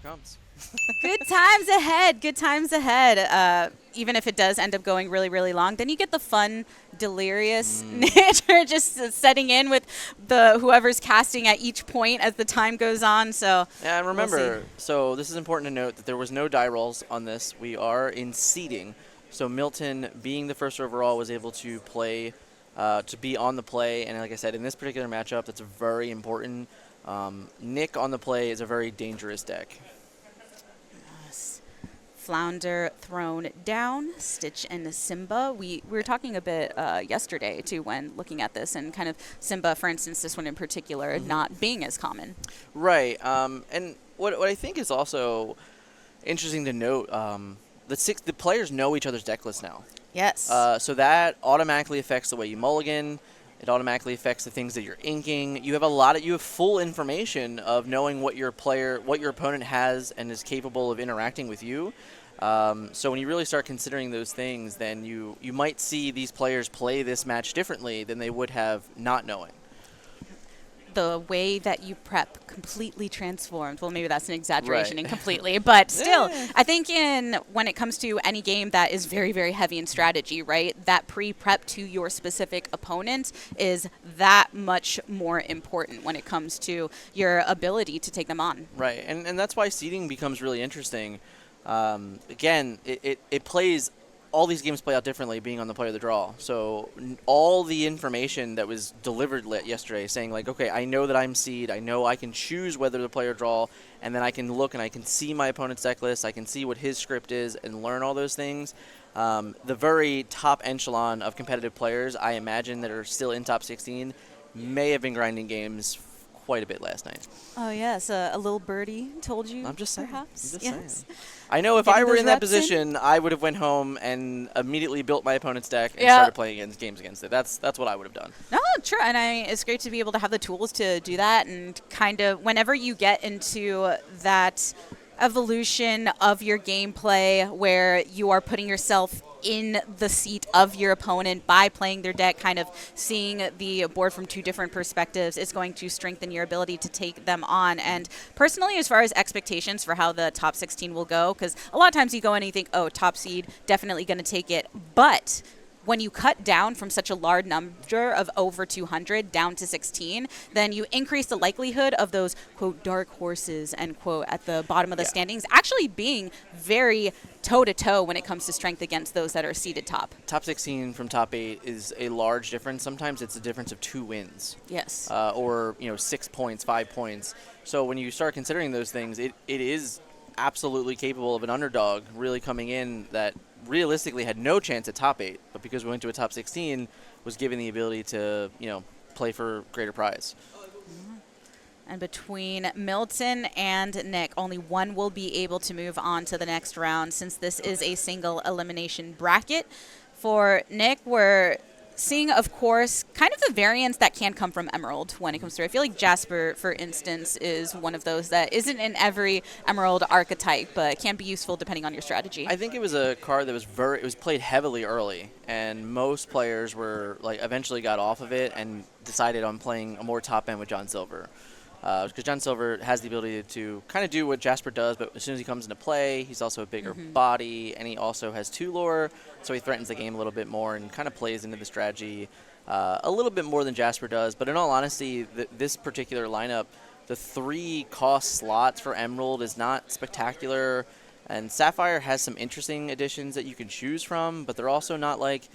comes. Good times ahead. Good times ahead. Even if it does end up going really, really long, then you get the fun, delirious nature just setting in with the whoever's casting at each point as the time goes on. So And remember, we'll so this is important to note that there was no die rolls on this. We are in seeding. So Milton, being the first overall, was able to play, to be on the play. And like I said, in this particular matchup, that's very important. Nick on the play is a very dangerous deck. Flounder thrown down, Stitch and Simba. We were talking a bit yesterday, too, when looking at this, and kind of Simba, for instance, this one in particular, not being as common. Right. And what I think is also interesting to note, the players know each other's deck lists now. Yes. So that automatically affects the way you mulligan. It automatically affects the things that you're inking. You have full information of knowing what your opponent has and is capable of interacting with you. So when you really start considering those things, then you might see these players play this match differently than they would have not knowing. The way that you prep completely transformed. Well, maybe that's an exaggeration and completely, but still, I think when it comes to any game that is very, very heavy in strategy, right, that pre-prep to your specific opponent is that much more important when it comes to your ability to take them on. Right, and that's why seeding becomes really interesting. Again, it plays. All these games play out differently being on the play of the draw. So all the information that was delivered yesterday saying like, okay, I know that I'm seed. I know I can choose whether to play or draw, and then I can look and I can see my opponent's deck list. I can see what his script is and learn all those things. The very top echelon of competitive players, I imagine, that are still in top 16 may have been grinding games quite a bit last night. Oh, yes. A little birdie told you, I'm just saying. perhaps? I'm just yes. saying. I know if Getting I were those in that reps position, I would have went home and immediately built my opponent's deck and started playing games against it. That's what I would have done. No, true. And it's great to be able to have the tools to do that. And kind of whenever you get into that evolution of your gameplay where you are putting yourself in the seat of your opponent by playing their deck, kind of seeing the board from two different perspectives is going to strengthen your ability to take them on. And personally, as far as expectations for how the top 16 will go, because a lot of times you go in and you think, oh, top seed, definitely going to take it. But when you cut down from such a large number of over 200 down to 16, then you increase the likelihood of those, quote, dark horses, end quote, at the bottom of the standings actually being very toe-to-toe when it comes to strength against those that are seated top. Top 16 from top 8 is a large difference. Sometimes it's a difference of 2 wins. Yes. Or 6 points, 5 points. So when you start considering those things, it is absolutely capable of an underdog really coming in that realistically had no chance at top 8, but because we went to a top 16, was given the ability to, play for greater prize. And between Milton and Nick, only one will be able to move on to the next round since this is a single elimination bracket. For Nick, we're seeing, of course, kind of the variance that can come from Emerald when it comes through. I feel like Jasper, for instance, is one of those that isn't in every Emerald archetype, but can be useful depending on your strategy. I think it was a card that was played heavily early, and most players were eventually got off of it and decided on playing a more top end with John Silver. Because John Silver has the ability to kind of do what Jasper does, but as soon as he comes into play, he's also a bigger body, and he also has 2 lore, so he threatens the game a little bit more and kind of plays into the strategy a little bit more than Jasper does. But in all honesty, this particular lineup, the 3 cost slots for Emerald is not spectacular, and Sapphire has some interesting additions that you can choose from, but they're also not like,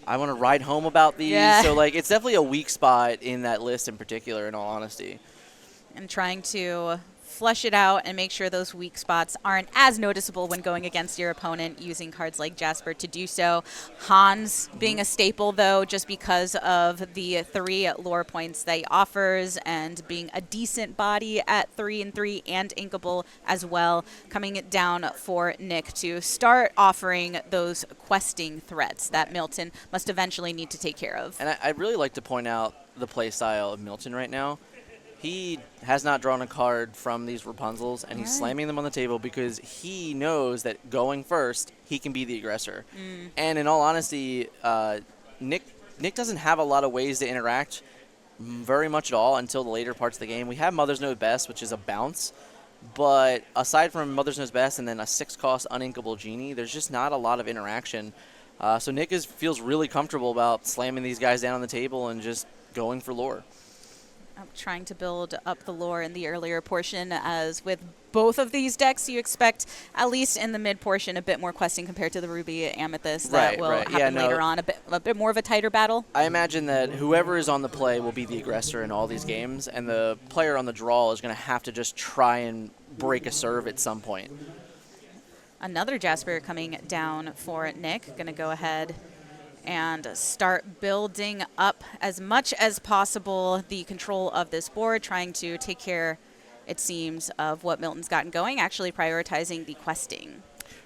I want to ride home about these. Yeah. So it's definitely a weak spot in that list in particular, in all honesty. And trying to flush it out and make sure those weak spots aren't as noticeable when going against your opponent, using cards like Jasper to do so. Hans being a staple, though, just because of the 3 lore points that he offers and being a decent body at 3 and 3 and inkable as well, coming down for Nick to start offering those questing threats that Milton must eventually need to take care of. And I'd really like to point out the play style of Milton right now. He has not drawn a card from these Rapunzels, and he's slamming them on the table because he knows that going first, he can be the aggressor. And in all honesty, Nick doesn't have a lot of ways to interact very much at all until the later parts of the game. We have Mother's Know Best, which is a bounce, But aside from Mother's Knows Best and then a 6-cost Uninkable Genie, there's just not a lot of interaction. So Nick feels really comfortable about slamming these guys down on the table and just going for lore. I'm trying to build up the lore in the earlier portion, as with both of these decks, you expect, at least in the mid portion, a bit more questing compared to the Ruby Amethyst that will happen later on, a bit more of a tighter battle. I imagine that whoever is on the play will be the aggressor in all these games, and the player on the draw is going to have to just try and break a serve at some point. Another Jasper coming down for Nick. Going to go ahead and start building up as much as possible the control of this board, trying to take care, it seems, of what Milton's gotten going, actually prioritizing the questing.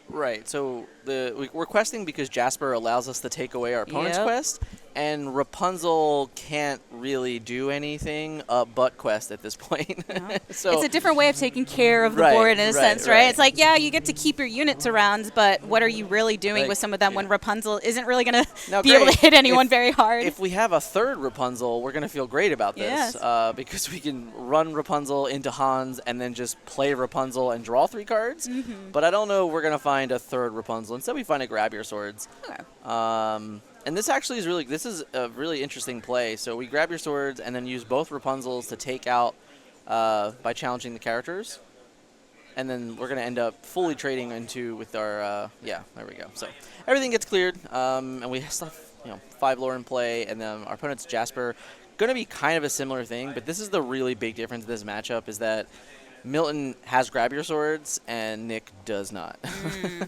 Right, so we're questing because Jasper allows us to take away our opponent's quest, and Rapunzel can't really do anything but quest at this point. No. So it's a different way of taking care of the board in a sense, right? It's like, yeah, you get to keep your units around, but what are you really doing with some of them when Rapunzel isn't really going to be able to hit anyone very hard? If we have a third Rapunzel, we're going to feel great about this, because we can run Rapunzel into Hans and then just play Rapunzel and draw 3 cards. But I don't know if we're going to find a third Rapunzel. Instead, we find a Grab Your Swords. Okay. And this actually is a really interesting play. So we grab your swords and then use both Rapunzels to take out by challenging the characters. And then we're going to end up fully trading with our, there we go. So everything gets cleared, and we still have 5 lore in play, and then our opponent's Jasper. Going to be kind of a similar thing, but this is the really big difference in this matchup, is that Milton has Grab Your Swords and Nick does not.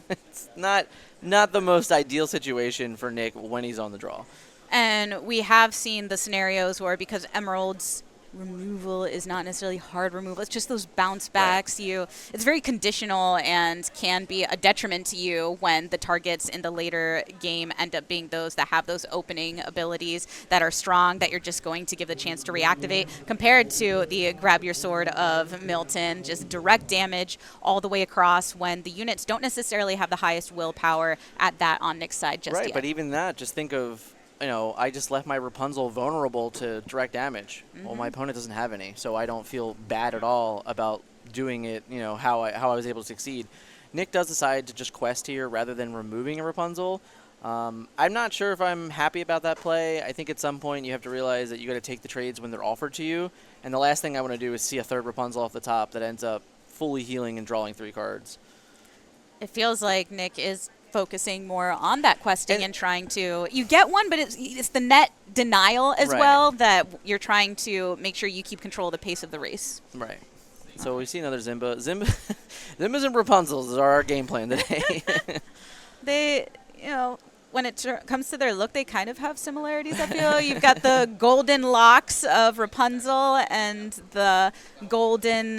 It's not the most ideal situation for Nick when he's on the draw. And we have seen the scenarios where, because Emerald's removal is not necessarily hard removal, it's just those bounce backs. Right. It's very conditional and can be a detriment to you when the targets in the later game end up being those that have those opening abilities that are strong, that you're just going to give the chance to reactivate, compared to the Grab Your Sword of Milton, just direct damage all the way across when the units don't necessarily have the highest willpower at that on Nick's side just yet. But even that, just think of, I just left my Rapunzel vulnerable to direct damage. Well, my opponent doesn't have any, so I don't feel bad at all about doing it, how I was able to succeed. Nick does decide to just quest here rather than removing a Rapunzel. I'm not sure if I'm happy about that play. I think at some point you have to realize that you got to take the trades when they're offered to you, and the last thing I want to do is see a third Rapunzel off the top that ends up fully healing and drawing 3 cards. It feels like Nick is focusing more on that questing and trying to, you get one, but it's the net denial as well, that you're trying to make sure you keep control of the pace of the race. Right. So we see another Zimba. Zimbas and Rapunzels are our game plan today. They, when it comes to their look, they kind of have similarities, I feel. You've got the golden locks of Rapunzel and the golden,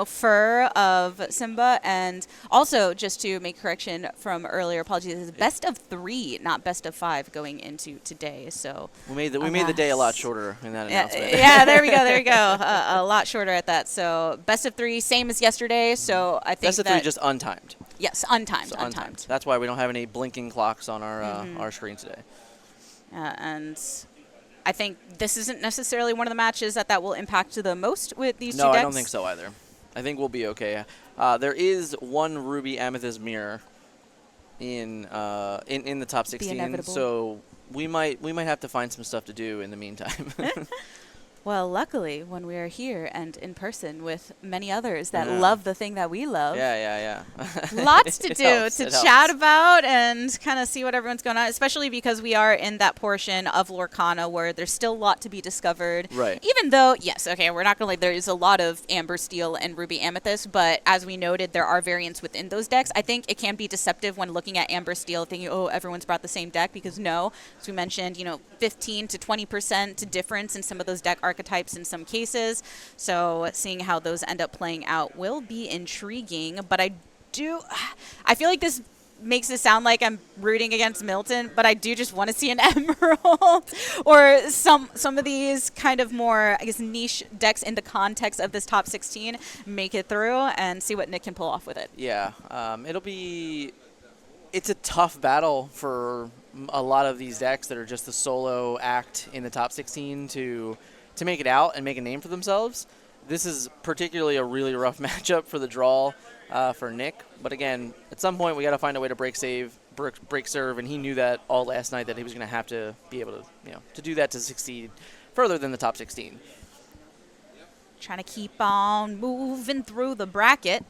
fur of Simba. And also, just to make correction from earlier, apologies, it's best of 3, not best of 5 going into today. So we made the day a lot shorter in that announcement. Yeah, there we go. A lot shorter at that. So best of 3, same as yesterday. So I think best of 3 just untimed. Yes, untimed. So untimed. That's why we don't have any blinking clocks on our screen today. And I think this isn't necessarily one of the matches that will impact the most with these two decks. No, I don't think so either. I think we'll be okay. There is one Ruby Amethyst mirror in the top 16, so we might have to find some stuff to do in the meantime. Well, luckily, when we are here and in person with many others that love the thing that we love. Yeah. Lots to do, to chat about and kind of see what everyone's going on, especially because we are in that portion of Lorcana where there's still a lot to be discovered. Right. Even though, yes, okay, we're not going to there is a lot of Amber Steel and Ruby Amethyst, but as we noted, there are variants within those decks. I think it can be deceptive when looking at Amber Steel, thinking, oh, everyone's brought the same deck, because no, as we mentioned, 15 to 20% difference in some of those deck archetypes in some cases. So seeing how those end up playing out will be intriguing. But I feel like this makes it sound like I'm rooting against Milton, but I do just want to see an Emerald or some of these kind of more, I guess, niche decks in the context of this top 16 make it through and see what Nick can pull off with it. Yeah, it's a tough battle for a lot of these decks that are just the solo act in the top 16 to make it out and make a name for themselves. this is particularly a really rough matchup for the draw for Nick. But again, at some point we got to find a way to break serve, and he knew that all last night that he was going to have to be able to, to do that to succeed further than the top 16. Trying to keep on moving through the bracket.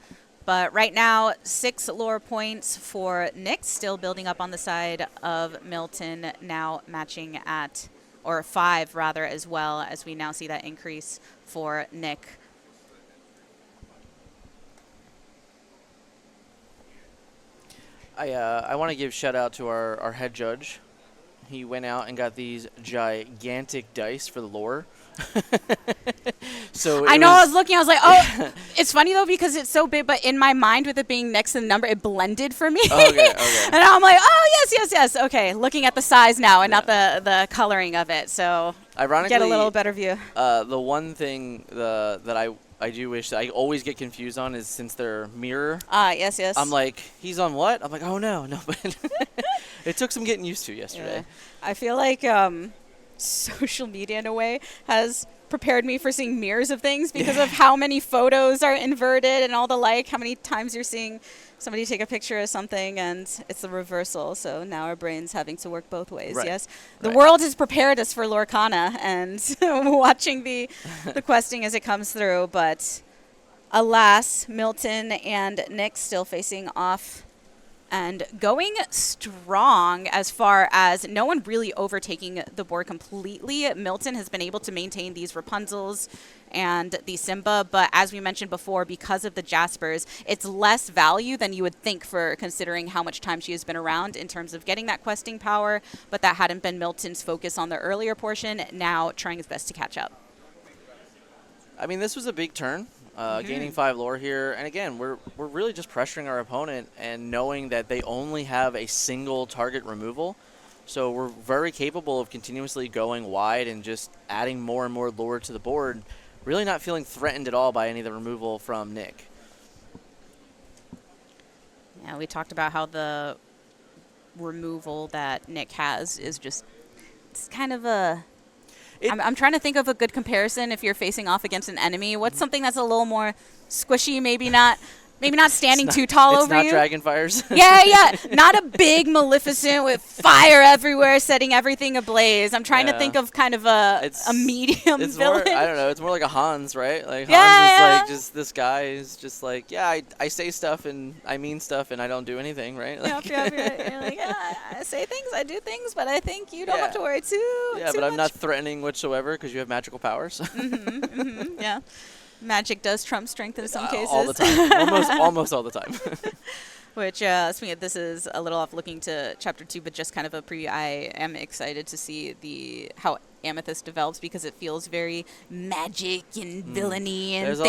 But right now, 6 lore points for Nick, still building up on the side of Milton, now matching at, or 5 rather, as well, as we now see that increase for Nick. I want to give shout out to our head judge. He went out and got these gigantic dice for the lore. So I know, I was looking, I was like, oh, it's funny though because it's so big, but in my mind with it being next to the number, it blended for me. Okay. And I'm like, oh, yes. Okay, looking at the size now and not the coloring of it. So ironically, get a little better view. The one thing that I do wish that I always get confused on is since they're mirror. Yes. I'm like, he's on what? I'm like, oh, no. But it took some getting used to yesterday. Yeah. I feel like social media in a way has prepared me for seeing mirrors of things because of how many photos are inverted and all the how many times you're seeing somebody take a picture of something and it's the reversal. So now our brain's having to work both ways. Right. Yes. The world has prepared us for Lorcana and watching the questing as it comes through. But alas, Milton and Nick still facing off and going strong as far as no one really overtaking the board completely. Milton has been able to maintain these Rapunzels and the Simba, but as we mentioned before, because of the Jaspers, it's less value than you would think for considering how much time she has been around in terms of getting that questing power, but that hadn't been Milton's focus on the earlier portion, now trying his best to catch up. I mean, this was a big turn. Gaining 5 lore here, and again, we're really just pressuring our opponent and knowing that they only have a single target removal, so we're very capable of continuously going wide and just adding more and more lore to the board, really not feeling threatened at all by any of the removal from Nick. Yeah, we talked about how the removal that Nick has is just, it's kind of a... I'm trying to think of a good comparison if you're facing off against an enemy. What's something that's a little more squishy, maybe not standing too tall over you? It's not dragon fires. Yeah. Not a big Maleficent with fire everywhere, setting everything ablaze. I'm trying to think of kind of a medium villain. I don't know. It's more like a Hans, right? Like Hans is like just this guy who's just like, I say stuff and I mean stuff and I don't do anything, right? Like, You're like, I say things, I do things, but I think you don't have to worry too but much. I'm not threatening whatsoever because you have magical powers. Yeah. Magic does trump strength in some cases. All the time. Almost all the time. Which, speaking of, this is a little off looking to Chapter 2, but just kind of a preview. I am excited to see how Amethyst develops because it feels very magic and villainy and there's things.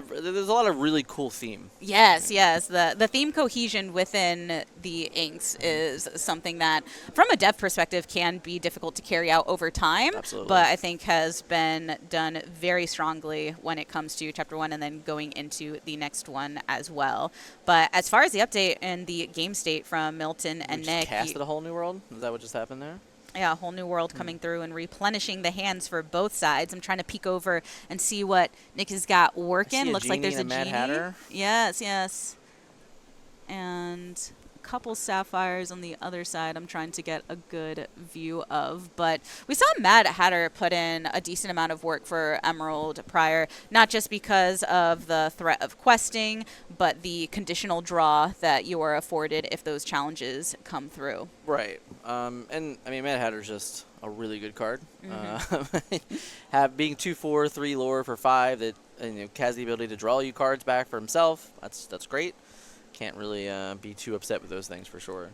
There's a lot of really cool theme. Yes. The theme cohesion within the inks is something that, from a dev perspective, can be difficult to carry out over time. Absolutely. But I think has been done very strongly when it comes to Chapter 1 and then going into the next one as well. But as far as the update and the game state from Milton and Nick, casted a whole new world. Is that what just happened there? Yeah, a whole new world coming through and replenishing the hands for both sides. I'm trying to peek over and see what Nick has got working. Looks like there's a Mad genie. Hatter. Yes. And a couple sapphires on the other side I'm trying to get a good view of. But we saw Mad Hatter put in a decent amount of work for Emerald prior, not just because of the threat of questing, but the conditional draw that you are afforded if those challenges come through. Right. And I mean, Mad Hatter's just a really good card. Being 2/4, 3 lore for 5 that has the ability to draw you cards back for himself. That's great. Can't really be too upset with those things for sure.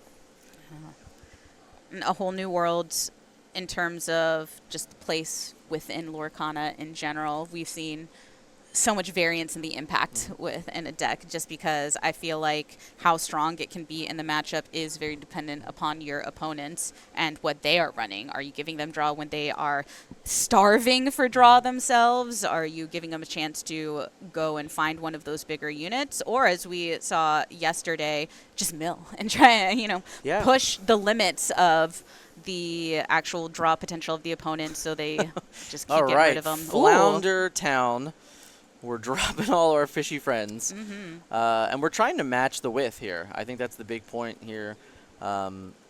A whole new world in terms of just the place within Lorcana in general. We've seen so much variance in the impact within a deck, just because I feel like how strong it can be in the matchup is very dependent upon your opponents and what they are running. Are you giving them draw when they are starving for draw themselves? Are you giving them a chance to go and find one of those bigger units? Or, as we saw yesterday, just mill and try and, Yeah. push the limits of the actual draw potential of the opponent, so they just keep All getting right, rid of them. Flounder Town. We're dropping all our fishy friends. And we're trying to match the width here. I think that's the big point here.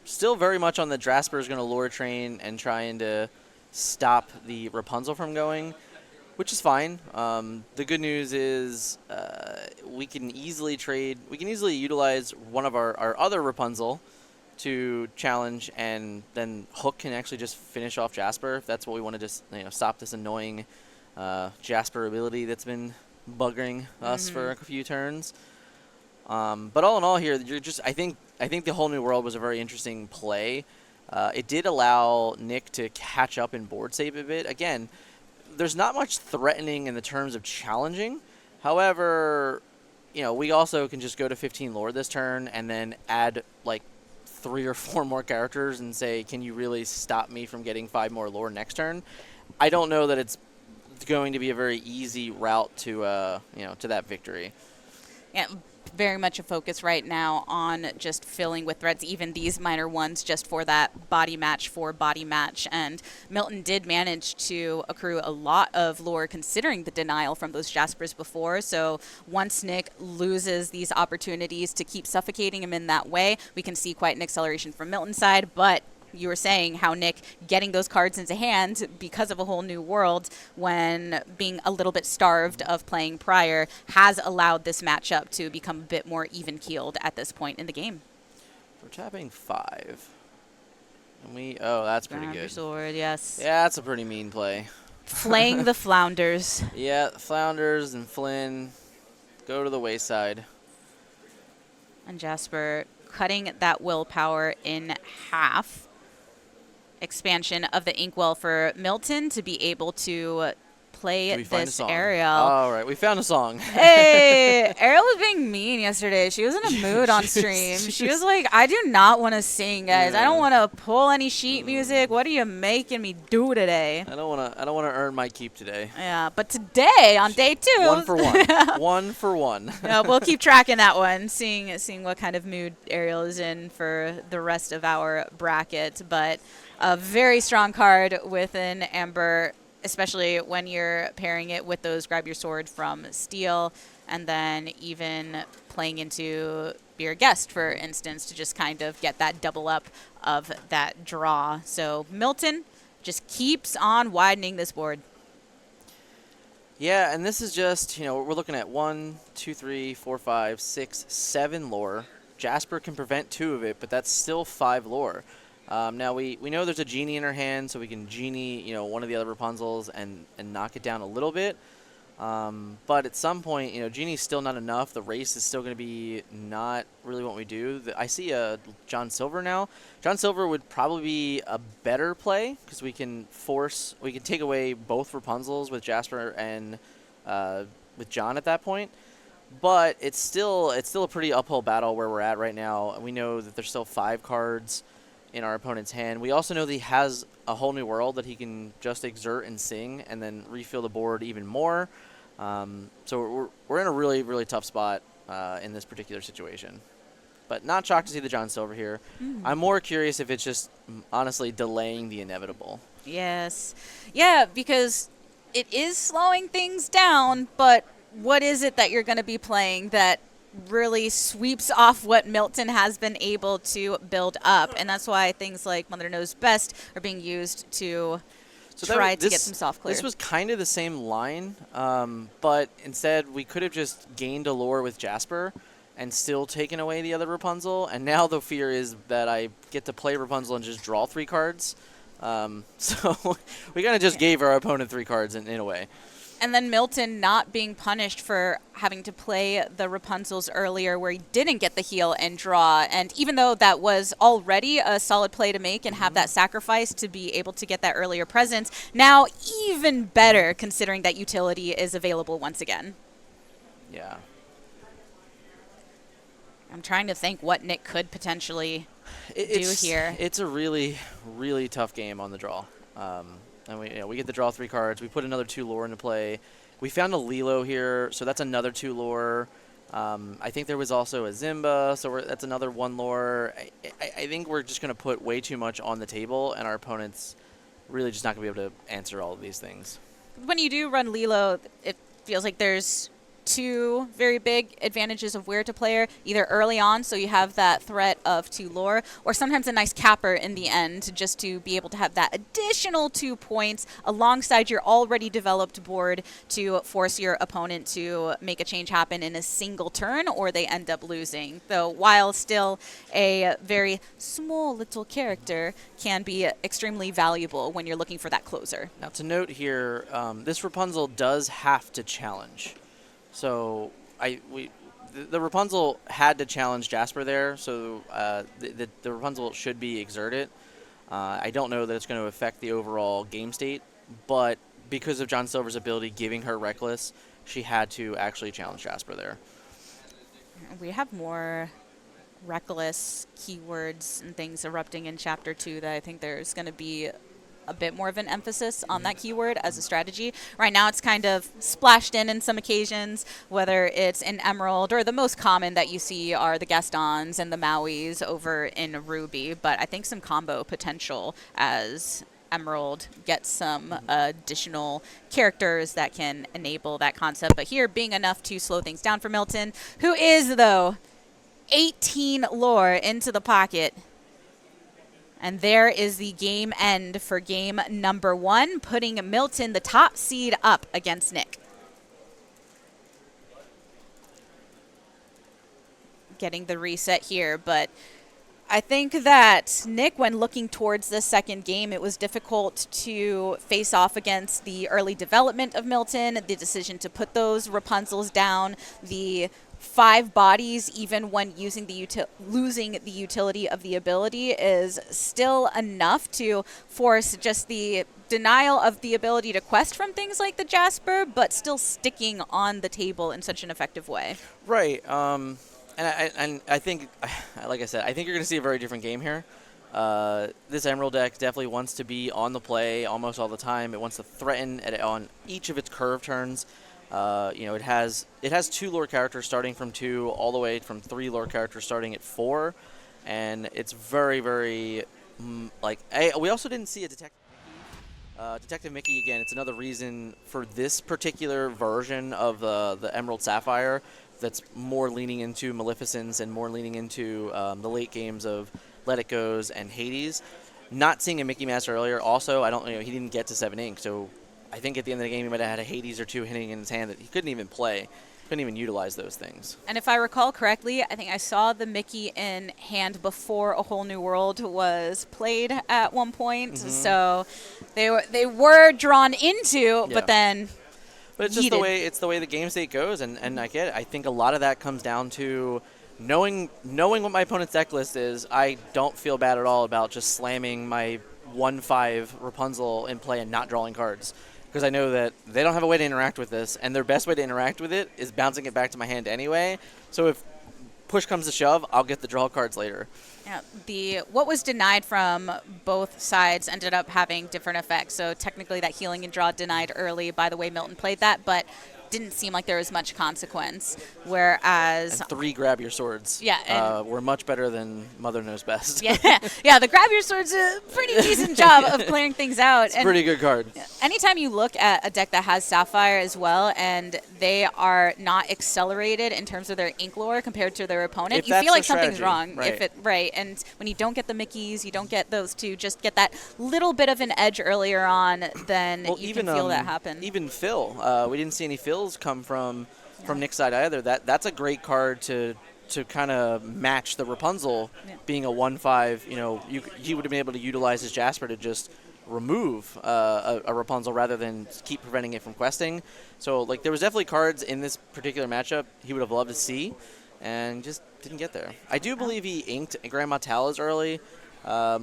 Still very much on the Jasper's going to lure train and trying to stop the Rapunzel from going, which is fine. The good news is we can easily utilize one of our other Rapunzel to challenge, and then Hook can actually just finish off Jasper if that's what we want to just stop this annoying Jasper ability that's been buggering us for a few turns. But all in all here, I think the whole new world was a very interesting play. It did allow Nick to catch up in board save a bit. Again, there's not much threatening in the terms of challenging. However, we also can just go to 15 lore this turn and then add like 3 or 4 more characters and say, can you really stop me from getting 5 more lore next turn? I don't know that it's going to be a very easy route to to that victory. Yeah, very much a focus right now on just filling with threats, even these minor ones, just for that body match And Milton did manage to accrue a lot of lore considering the denial from those Jaspers before. So once Nick loses these opportunities to keep suffocating him in that way, we can see quite an acceleration from Milton's side. But you were saying how Nick getting those cards into hand because of a whole new world, when being a little bit starved of playing prior, has allowed this matchup to become a bit more even-keeled at this point in the game. We're tapping 5. And that's pretty Grab good. your sword, yes. Yeah, that's a pretty mean play. Flaying the Flounders. Yeah, Flounders and Flynn go to the wayside. And Jasper cutting that willpower in half. Expansion of the Inkwell for Milton to be able to play this Ariel. All right, we found a song. Hey, Ariel was being mean yesterday. She was in a mood on stream. She was like, I do not want to sing, guys. Yeah. I don't want to pull any sheet music. What are you making me do today? I don't want to earn my keep today. Yeah, but today on day 2, 1 for 1. 1 for 1. Yeah, we'll keep tracking that one, seeing what kind of mood Ariel is in for the rest of our bracket. But a very strong card with an Amber, especially when you're pairing it with those Grab Your Sword from Steel, and then even playing into Be Your Guest, for instance, to just kind of get that double up of that draw. So Milton just keeps on widening this board. Yeah, and this is just, we're looking at 1, 2, 3, 4, 5, 6, 7 lore. Jasper can prevent 2 of it, but that's still 5 lore. Now, we know there's a Genie in her hand, so we can Genie, one of the other Rapunzels and knock it down a little bit. But at some point, Genie's still not enough. The race is still going to be not really what we do. I see a John Silver now. John Silver would probably be a better play because we can take away both Rapunzels with Jasper and with John at that point. But it's still a pretty uphill battle where we're at right now. We know that there's still 5 cards in our opponent's hand. We also know that he has a whole new world that he can just exert and sing and then refill the board even more. So we're in a really, really tough spot in this particular situation. But not shocked to see the John Silver here. I'm more curious if it's just honestly delaying the inevitable. Yes. Yeah, because it is slowing things down, but what is it that you're going to be playing that really sweeps off what Milton has been able to build up? And that's why things like Mother Knows Best are being used to try to get some soft clear. This was kind of the same line, but instead we could have just gained a lore with Jasper and still taken away the other Rapunzel. And now the fear is that I get to play Rapunzel and just draw 3 cards. So we kind of just gave our opponent 3 cards in a way. And then Milton not being punished for having to play the Rapunzels earlier where he didn't get the heal and draw. And even though that was already a solid play to make and have that sacrifice to be able to get that earlier presence, now even better considering that utility is available once again. Yeah. I'm trying to think what Nick could potentially do here. It's a really, really tough game on the draw. And we get to draw 3 cards. We put another 2 lore into play. We found a Lilo here, so that's another 2 lore. I think there was also a Zimba, so that's another 1 lore. I think we're just going to put way too much on the table, and our opponent's really just not going to be able to answer all of these things. When you do run Lilo, it feels like there's 2 very big advantages of where to play her, either early on, so you have that threat of 2 lore, or sometimes a nice capper in the end, just to be able to have that additional 2 points alongside your already developed board to force your opponent to make a change happen in a single turn, or they end up losing. Though, while still a very small little character, can be extremely valuable when you're looking for that closer. Now, to note here, this Rapunzel does have to challenge. So the Rapunzel had to challenge Jasper there, so the Rapunzel should be exerted. I don't know that it's going to affect the overall game state, but because of John Silver's ability giving her Reckless, she had to actually challenge Jasper there. We have more Reckless keywords and things erupting in Chapter 2 that I think there's going to be a bit more of an emphasis on that keyword as a strategy. Right now it's kind of splashed in some occasions, whether it's in Emerald or the most common that you see are the Gastons and the Mauis over in Ruby, but I think some combo potential as Emerald gets some additional characters that can enable that concept. But here being enough to slow things down for Milton, who is, though, 18 lore into the pocket. And there is the game end for game number 1, putting Milton, the top seed, up against Nick. Getting the reset here, but I think that Nick, when looking towards the second game, it was difficult to face off against the early development of Milton, the decision to put those Rapunzels down, the 5 bodies, even when using losing the utility of the ability, is still enough to force just the denial of the ability to quest from things like the Jasper, but still sticking on the table in such an effective way. Right. And I think, like I said, I think you're going to see a very different game here. This Emerald deck definitely wants to be on the play almost all the time. It wants to threaten on each of its curve turns. It has 2 lore characters starting from 2, all the way from 3 lore characters starting at 4, and it's very, very we also didn't see a Detective Mickey again. It's another reason for this particular version of the Emerald Sapphire that's more leaning into Maleficence and more leaning into the late games of Let It Goes and Hades. Not seeing a Mickey Master earlier. Also, he didn't get to 7 ink, so I think at the end of the game he might have had a Hades or 2 hitting in his hand that he couldn't even play, couldn't even utilize those things. And if I recall correctly, I think I saw the Mickey in hand before A Whole New World was played at one point, so they were drawn into, but then But it's just the way the game state goes, and I get it. I think a lot of that comes down to knowing what my opponent's deck list is. I don't feel bad at all about just slamming my 1/5 Rapunzel in play and not drawing cards, because I know that they don't have a way to interact with this, and their best way to interact with it is bouncing it back to my hand anyway. So if push comes to shove, I'll get the draw cards later. Yeah, what was denied from both sides ended up having different effects. So technically that healing and draw denied early by the way Milton played that, but didn't seem like there was much consequence. Whereas... And 3 grab your swords. Yeah. Were much better than Mother Knows Best. Yeah, the grab your swords a pretty decent job of clearing things out. It's a pretty good card. Anytime you look at a deck that has Sapphire as well, and they are not accelerated in terms of their ink lore compared to their opponent, you feel like something's wrong. Right. And when you don't get the Mickeys, you don't get those 2, just get that little bit of an edge earlier on, then you can feel that happen. Even Phil. We didn't see any Phils come from Nick's side either. That's a great card to kind of match the Rapunzel being a 1/5. He would have been able to utilize his Jasper to just remove a Rapunzel rather than keep preventing it from questing. So like there was definitely cards in this particular matchup he would have loved to see, and just didn't get there. I do believe he inked Grandma Talas early,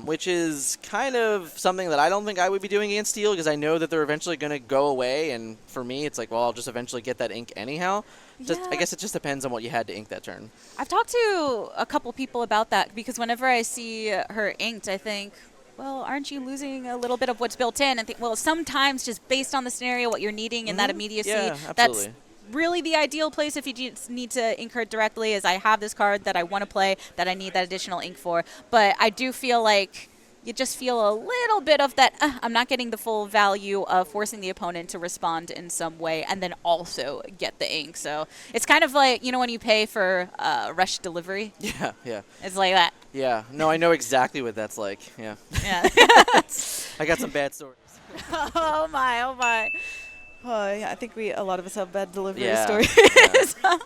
which is kind of something that I don't think I would be doing against Steel, because I know that they're eventually going to go away, and for me it's like, well, I'll just eventually get that ink anyhow. I guess it just depends on what you had to ink that turn. I've talked to a couple people about that, because whenever I see her inked, I think, well, aren't you losing a little bit of what's built in? And think, well, sometimes just based on the scenario, what you're needing in that immediacy, yeah, that's really the ideal place if you just need to ink her directly, is I have this card that I want to play that I need that additional ink for. But I do feel like you just feel a little bit of that, I'm not getting the full value of forcing the opponent to respond in some way and then also get the ink. So it's kind of like, you know, when you pay for rush delivery? Yeah, yeah. It's like that. Yeah, no, I know exactly what that's like, yeah. Yeah. I got some bad stories. Oh, my, oh, my. Oh, yeah, I think a lot of us have bad delivery stories. Yeah.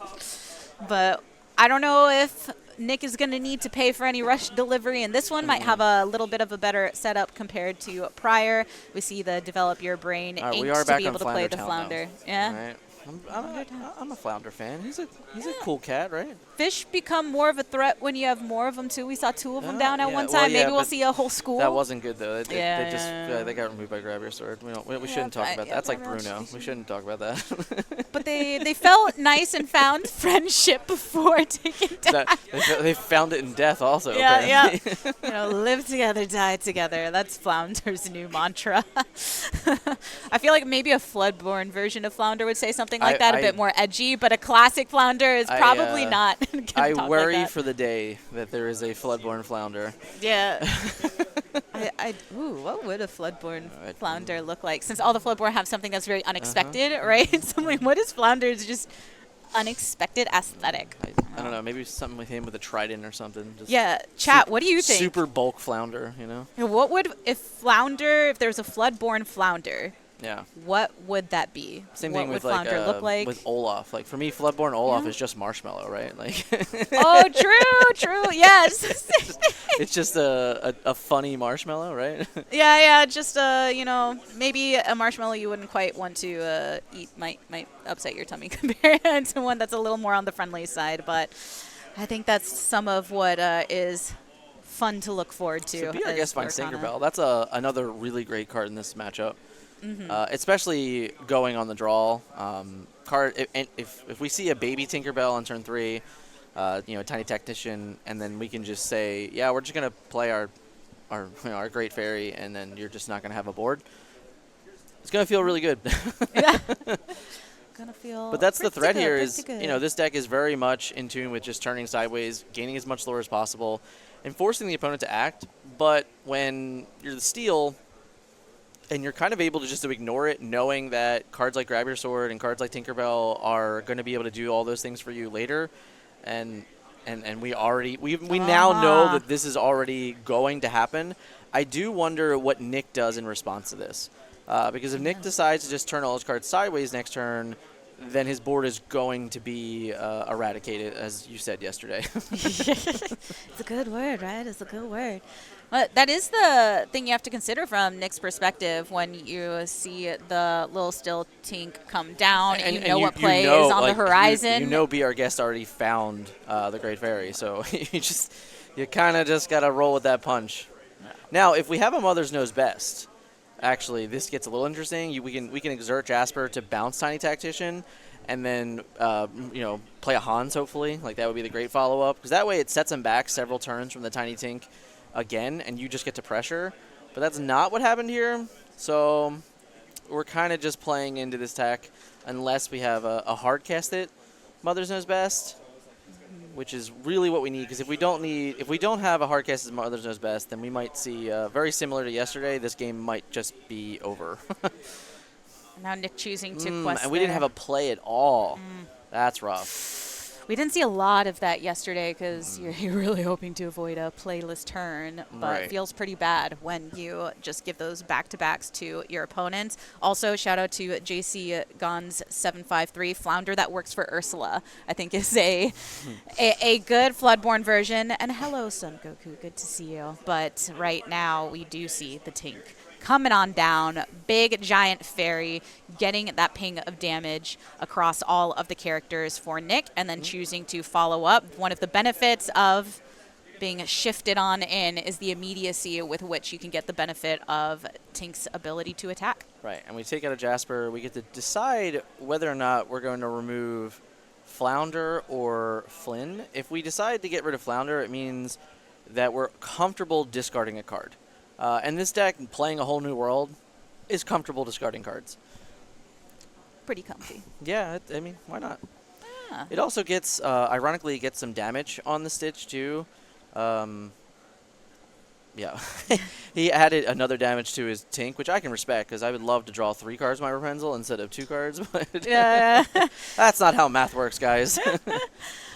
But I don't know if Nick is going to need to pay for any rush delivery, and this one might have a little bit of a better setup compared to prior. We see the develop your brain we inked are to back be able on to play Flounder the Town flounder. now. Yeah. Right. I'm a Flounder fan. He's a cool cat, right? Fish become more of a threat when you have more of them too. We saw 2 of them down at yeah. one Well, time. yeah, Maybe we'll but see a whole school. That wasn't good though. Yeah. They got removed by Grab Your Sword. We shouldn't talk about that. That's like Bruno. We shouldn't talk about that. But they felt nice and found friendship before taking down. They found it in death also. Yeah, apparently. yeah. You know, live together, die together. That's Flounder's new mantra. I feel like maybe a Floodborne version of Flounder would say something like that, a bit more edgy, but a classic Flounder is probably not gonna I talk worry like that. for the day that there is a Floodborne Flounder. Yeah. What would a Floodborne Flounder look like? Since all the Floodborne have something that's very unexpected, right? So like, what is Flounder's just unexpected aesthetic? I don't know. Maybe something with him with a trident or something. Just Chat, what do you think? Super bulk Flounder, you know? What would, if there's a Floodborne Flounder, yeah, what would that be? Same what thing would with Flounder look like? with Olaf. Like for me, Floodborne Olaf is just Marshmallow, right? Like. Oh, true. Yes. It's just a funny marshmallow, right? Yeah. Just maybe a marshmallow you wouldn't quite want to eat might upset your tummy compared to one that's a little more on the friendly side. But I think that's some of what is fun to look forward to. So be our guest, find Lorcana. Tinkerbell. That's another really great card in this matchup. Especially going on the draw. If we see a baby Tinkerbell on turn 3, Tiny Tactician, and then we can just say, yeah, we're just gonna play our Great Fairy, and then you're just not gonna have a board. It's gonna feel really good. Yeah. Gonna feel. But that's the threat here. Good. This deck is very much in tune with just turning sideways, gaining as much lore as possible, and forcing the opponent to act. But when you're the Steel, and you're kind of able to just ignore it, knowing that cards like Grab Your Sword and cards like Tinkerbell are going to be able to do all those things for you later, and we now know that this is already going to happen. I do wonder what Nick does in response to this, because if Nick decides to just turn all his cards sideways next turn, then his board is going to be eradicated, as you said yesterday. It's a good word, right? It's a good word. But that is the thing you have to consider from Nick's perspective when you see the little Still Tink come down and you know what play is on the horizon. You know Be Our Guest already found the Great Fairy, so you kind of just got to roll with that punch. Now, if we have a Mother's Knows Best, actually, this gets a little interesting. We can exert Jasper to bounce Tiny Tactician, and then play a Hans. Hopefully, like that would be the great follow up, because that way it sets him back several turns from the Tiny Tink again, and you just get to pressure. But that's not what happened here. So we're kind of just playing into this tech, unless we have a hard cast it Mother's Knows Best, which is really what we need. Because if we don't have a hard cast as Mother's Knows Best, then we might see very similar to yesterday. This game might just be over. Now Nick choosing to quest. And we didn't have a play at all. That's rough. We didn't see a lot of that yesterday because you're really hoping to avoid a playless turn, but it feels pretty bad when you just give those back-to-backs to your opponents. Also, shout out to JC Gons 753 Flounder that works for Ursula. I think is a good Floodborne version. And hello, Sun Goku, good to see you. But right now we do see the Tink coming on down, big giant fairy, getting that ping of damage across all of the characters for Nick, and then choosing to follow up. One of the benefits of being shifted on in is the immediacy with which you can get the benefit of Tink's ability to attack. Right, and we take out a Jasper. We get to decide whether or not we're going to remove Flounder or Flynn. If we decide to get rid of Flounder, it means that we're comfortable discarding a card. And this deck, playing a whole new world, is comfortable discarding cards. Pretty comfy. Yeah, I mean, why not? Yeah. It also gets, ironically, it gets some damage on the Stitch, too. Yeah. He added another damage to his Tink, which I can respect, because I would love to draw 3 cards with my Rapunzel instead of 2 cards. But Yeah. that's not how math works, guys.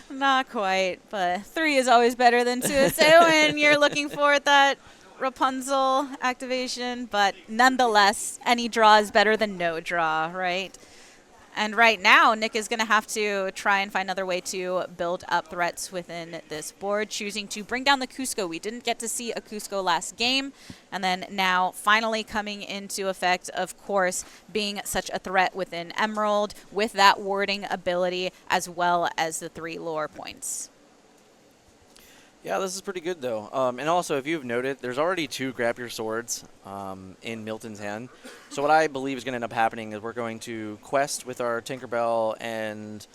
Not quite, but 3 is always better than 2. So when you're looking for that Rapunzel activation, but nonetheless, any draw is better than no draw, right? And right now, Nick is going to have to try and find another way to build up threats within this board, choosing to bring down the Cusco. We didn't get to see a Cusco last game, and then now finally coming into effect, of course, being such a threat within Emerald with that warding ability as well as the 3 lore points. Yeah, this is pretty good, though. And also, if you've noted, there's already 2 Grab Your Swords in Milton's hand. So what I believe is going to end up happening is we're going to quest with our Tinkerbell and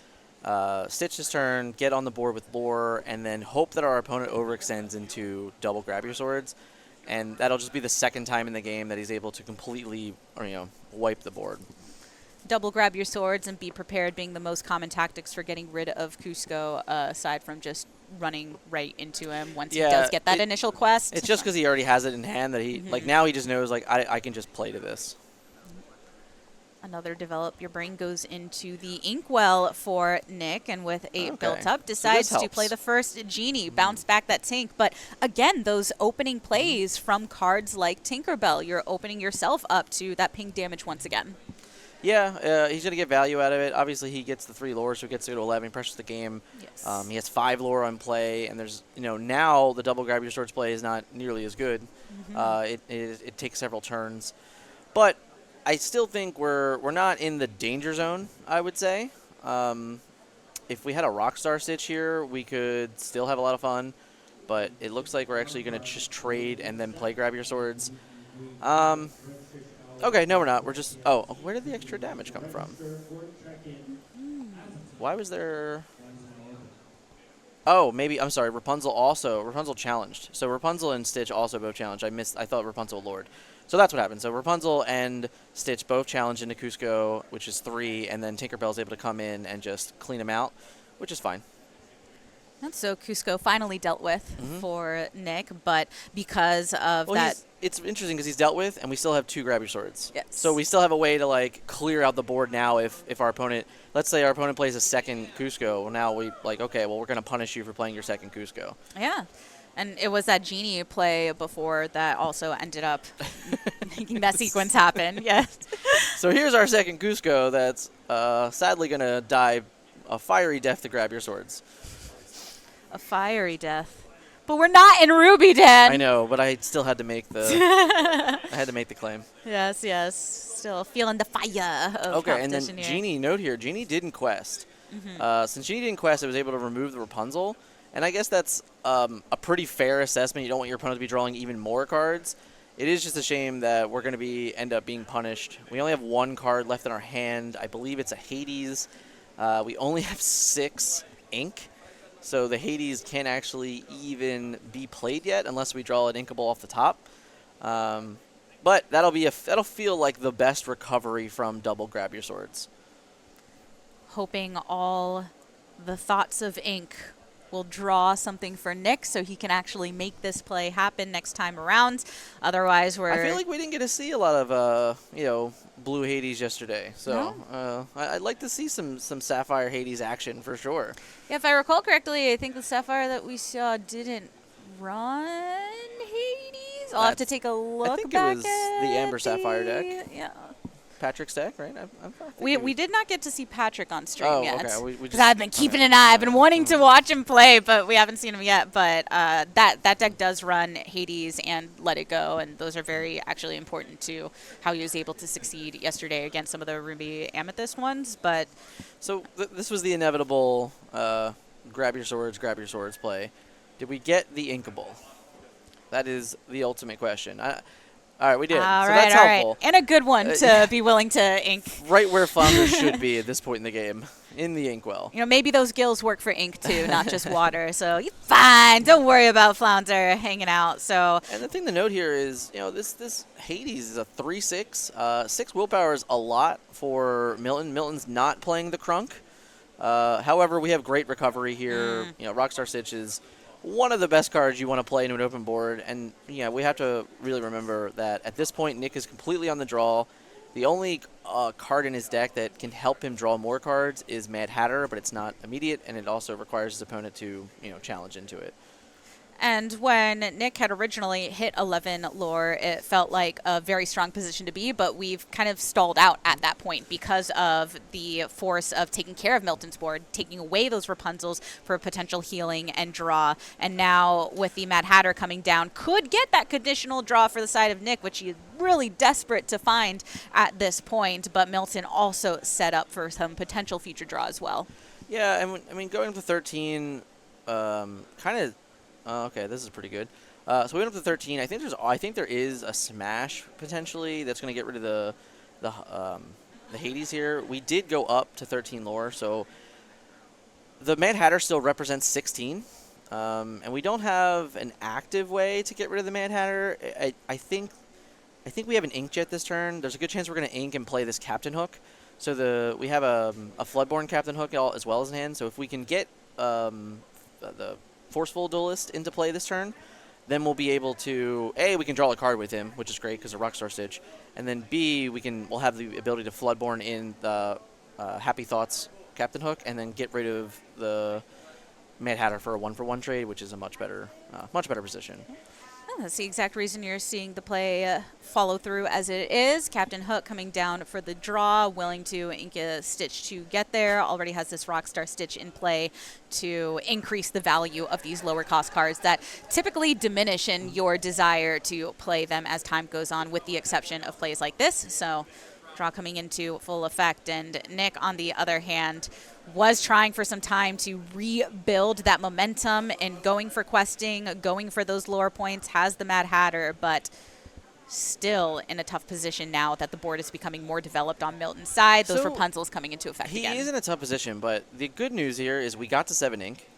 Stitch this turn, get on the board with Lore, and then hope that our opponent overextends into double Grab Your Swords. And that'll just be the second time in the game that he's able to completely, wipe the board. Double grab your swords and be prepared being the most common tactics for getting rid of Cusco, aside from just running right into him once he does get that initial quest. It's just because he already has it in hand that he, now he just knows, I can just play to this. Another develop your brain goes into the Inkwell for Nick, and with 8 built up, decides to play the first Genie, bounce back that Tink. But again, those opening plays from cards like Tinkerbell, you're opening yourself up to that ping damage once again. Yeah, he's going to get value out of it. Obviously, he gets the 3 lore, so he gets to go to 11, pressures the game. Yes. He has 5 lore on play, and there's, now the double grab your swords play is not nearly as good. It takes several turns. But I still think we're not in the danger zone, I would say. If we had a Rockstar Stitch here, we could still have a lot of fun. But it looks like we're actually going to just trade and then play grab your swords. Okay, no, we're not. We're just... Oh, where did the extra damage come from? Why was there... Oh, maybe... I'm sorry. Rapunzel challenged. So Rapunzel and Stitch also both challenged. I thought Rapunzel Lord. So that's what happened. So Rapunzel and Stitch both challenged into Cusco, which is 3, and then Tinkerbell's able to come in and just clean him out, which is fine. And so Cusco finally dealt with for Nick, but because of that... It's interesting because he's dealt with, and we still have 2 grab your swords. Yes. So we still have a way to, clear out the board now if our opponent... Let's say our opponent plays a second Cusco. Well, now we're going to punish you for playing your second Cusco. Yeah. And it was that Genie play before that also ended up making that sequence happen. Yes. So here's our second Cusco that's sadly going to die a fiery death to grab your swords. A fiery death. But we're not in Ruby, Dan. I know, but I still had to make the claim. Yes, yes. Still feeling the fire of competition and then here. Genie, note here, Genie didn't quest. Since Genie didn't quest, it was able to remove the Rapunzel. And I guess that's a pretty fair assessment. You don't want your opponent to be drawing even more cards. It is just a shame that we're going to end up being punished. We only have 1 card left in our hand. I believe it's a Hades. We only have 6 ink. So the Hades can't actually even be played yet unless we draw an Inkable off the top. But that'll feel like the best recovery from double grab your swords. Hoping all the thoughts of ink will draw something for Nick so he can actually make this play happen next time around. Otherwise, I feel like we didn't get to see a lot of blue Hades yesterday. So I'd like to see some Sapphire Hades action for sure. Yeah, if I recall correctly, I think the Sapphire that we saw didn't run Hades. I'll have to take a look. I think it was the Amber Sapphire deck. Yeah. Patrick's deck, right? We did not get to see Patrick on stream yet. Okay. We Because just, I've been keeping an eye. I've been wanting to watch him play, but we haven't seen him yet. But that deck does run Hades and Let It Go, and those are very actually important to how he was able to succeed yesterday against some of the Ruby Amethyst ones. But so this was the inevitable grab your swords play. Did we get the Inkable? That is the ultimate question. All right, we did. All so right, that's all helpful. right. And a good one to be willing to ink. Right where Flounder should be at this point in the game, in the inkwell. You know, maybe those gills work for ink too, not just water. So you're fine. Don't worry about Flounder hanging out. So. And the thing to note here is, this Hades is a 3/6. 6 willpower is a lot for Milton. Milton's not playing the Crunk. However, we have great recovery here. Rockstar Stitch is one of the best cards you want to play into an open board. And, we have to really remember that at this point, Nick is completely on the draw. The only card in his deck that can help him draw more cards is Mad Hatter, but it's not immediate, and it also requires his opponent to, challenge into it. And when Nick had originally hit 11 lore, it felt like a very strong position to be, but we've kind of stalled out at that point because of the force of taking care of Milton's board, taking away those Rapunzels for potential healing and draw. And now with the Mad Hatter coming down, could get that conditional draw for the side of Nick, which he's really desperate to find at this point. But Milton also set up for some potential future draw as well. Yeah, and going to 13, kind of. Okay, this is pretty good. So we went up to 13. I think there is a smash potentially that's going to get rid of the Hades here. We did go up to 13 lore, so the Mad Hatter still represents 16, and we don't have an active way to get rid of the Mad Hatter. I think we have an Inkjet this turn. There's a good chance we're going to ink and play this Captain Hook. So we have a Floodborn Captain Hook as well as in hand. So if we can get the Forceful Duelist into play this turn, then we'll be able to, A, we can draw a card with him, which is great because of Rockstar Stitch, and then B, we'll have the ability to Floodborn in the Happy Thoughts Captain Hook, and then get rid of the Mad Hatter for a 1-for-1 trade, which is a much better position. That's the exact reason you're seeing the play follow through as it is. Captain Hook coming down for the draw, willing to ink a Stitch to get there. Already has this Rockstar Stitch in play to increase the value of these lower cost cards that typically diminish in your desire to play them as time goes on, with the exception of plays like this. So draw coming into full effect. And Nick, on the other hand, was trying for some time to rebuild that momentum and going for questing, going for those lower points, has the Mad Hatter, but still in a tough position now that the board is becoming more developed on Milton's side. Those Rapunzels coming into effect again. He is in a tough position, but the good news here is we got to 7 ink,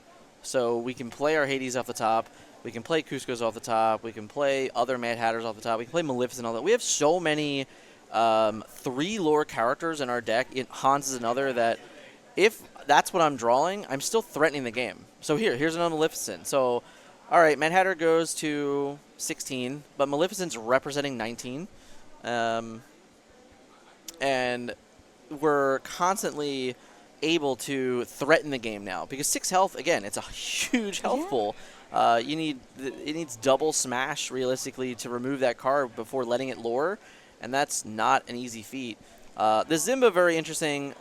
so we can play our Hades off the top, we can play Cusco's off the top, we can play other Mad Hatters off the top, we can play Maleficent and all that. We have so many 3 lore characters in our deck. Hans is another that, if that's what I'm drawing, I'm still threatening the game. So here's another Maleficent. So, all right, Mad Hatter goes to 16, but Maleficent's representing 19. And we're constantly able to threaten the game now. Because 6 health, again, it's a huge health pool. It needs double smash, realistically, to remove that card before letting it lure. And that's not an easy feat. The Zimba, very interesting.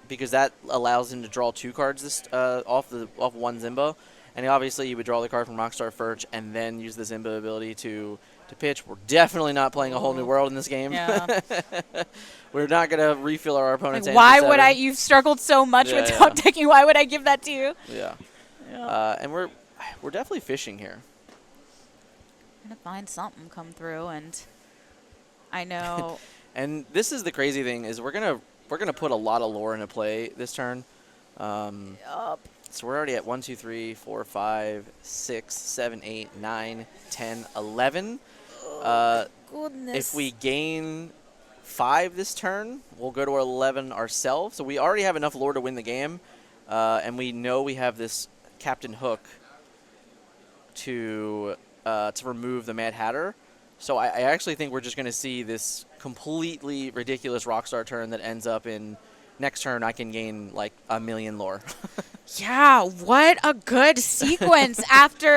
Because that allows him to draw 2 cards off one Zimba. And obviously you would draw the card from Rockstar Furch and then use the Zimba ability to pitch. We're definitely not playing a whole new world in this game. Yeah. We're not going to refill our opponent's hand. Why would I? You've struggled so much with top decking. Why would I give that to you? Yeah. And we're definitely fishing here. I'm going to find something come through, and I know. And this is the crazy thing, is we're gonna put a lot of lore into play this turn. So we're already at 1, 2, 3, 4, 5, 6, 7, 8, 9, 10, 11. Goodness. If we gain 5 this turn, we'll go to our 11 ourselves. So we already have enough lore to win the game, and we know we have this Captain Hook to remove the Mad Hatter. So I actually think we're just going to see this completely ridiculous Rockstar turn that ends up in next turn I can gain like 1 million lore. Yeah, what a good sequence after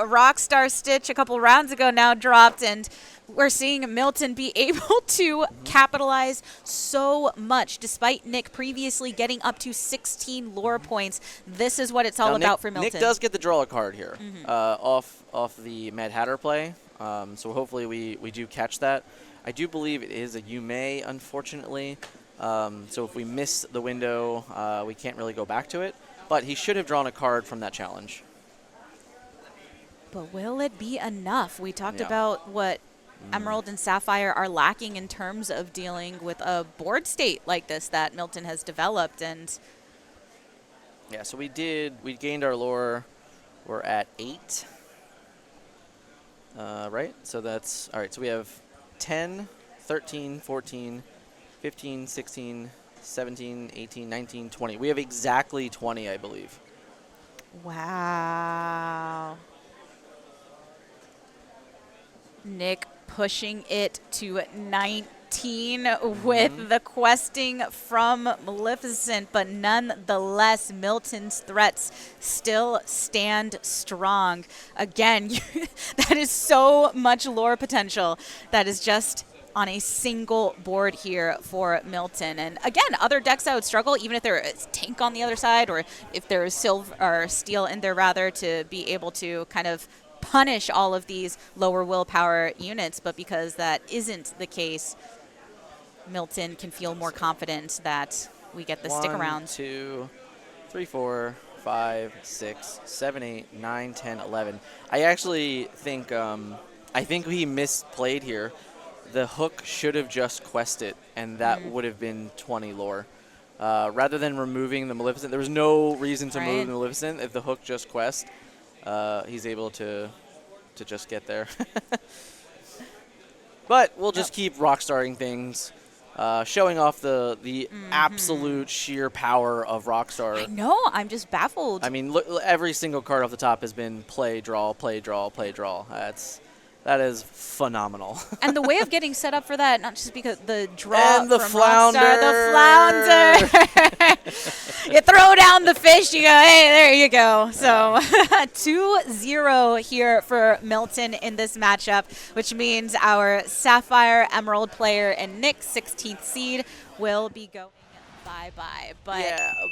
Rockstar Stitch a couple rounds ago now dropped, and we're seeing Milton be able to capitalize so much, despite Nick previously getting up to 16 lore points. This is what it's all about for Milton. Nick does get to draw a card here off the Mad Hatter play, so hopefully we do catch that. I do believe it is a you may, unfortunately, so if we miss the window, we can't really go back to it, but he should have drawn a card from that challenge. But will it be enough? We talked about what Emerald and Sapphire are lacking in terms of dealing with a board state like this that Milton has developed. And yeah, so we gained our lore. We're at 8. Right? So that's, all right, so we have 10, 13, 14, 15, 16, 17, 18, 19, 20. We have exactly 20, I believe. wow. Nick pushing it to 19 with the questing from Maleficent, but nonetheless, Milton's threats still stand strong. Again, that is so much lore potential that is just on a single board here for Milton. And again, other decks that would struggle, even if there is tank on the other side, or if there is silver or steel in there rather, to be able to kind of punish all of these lower willpower units. But because that isn't the case, Milton can feel more confident that we get the stick around. 1, 2, 3, 4, 5, 6, 7, 8, 9, 10, 11. I actually think he misplayed here. The hook should have just quested, and that would have been 20 lore. Rather than removing the Maleficent, there was no reason to move the Maleficent. If the hook just quest, he's able to just get there. But we'll just keep rockstarring things, showing off the absolute sheer power of Rockstar. I know, I'm just baffled. I mean, look, every single card off the top has been play, draw, play, draw, play, draw. That is phenomenal. And the way of getting set up for that, not just because the draw and the from flounder. Rockstar, the flounder. You throw down the fish, you go, hey, there you go. So 2-0 here for Milton in this matchup, which means our Sapphire Emerald player and Nick, 16th seed, will be going bye-bye. But yeah,